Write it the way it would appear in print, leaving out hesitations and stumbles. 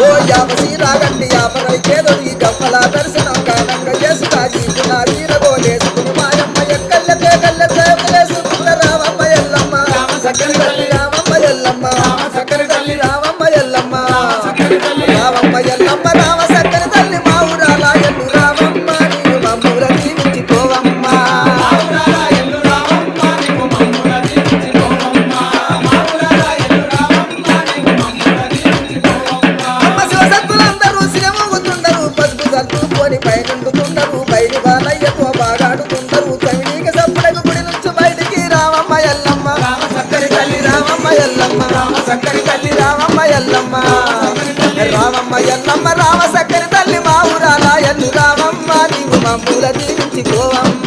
ఓ యాపసి రాగండి యాపరైకేదో ఈ గంపల దర్శనం కానంగా చేసుకాజీ వీరగోలేసుకుని మాయమ్మ ఎక్కల్లకే కల్లకేసుకున్న రామమ్మ ఎల్లమ్మ సక్కని తల్లి రామమ్మ ఎల్లమ్మ సక్కని తల్లి రామమ్మ ఎల్లమ్మ రామమ్మ ఎల్లమ్మ రామ సక్కని తల్లి మా ఊరాల ఎల్లు రామమ్మ నీవు మమ్ముల దీవించిపోవమ్మ అమ్మ శివసత్తులందరూ సినమూగుతుండరు పసుపు సత్తుకొని పైనుండుతుండరు బయలు బాలయ్యతో బాగాడుతుండరు కవిడికి సప్పుడకు గుడి నుంచి బయటికి రామమ్మ ఎల్లమ్మ సక్కని తల్లి రామమ్మ ఎల్లమ్మ సక్కని తల్లి రామమ్మ ఎల్లమ్మ రామమ్మ ఎల్లమ్మ రామ సక్కని తల్లి మా ఊరాల ఎల్లు రామమ్మ నీవు మమ్ముల దీవించిపోవమ్మ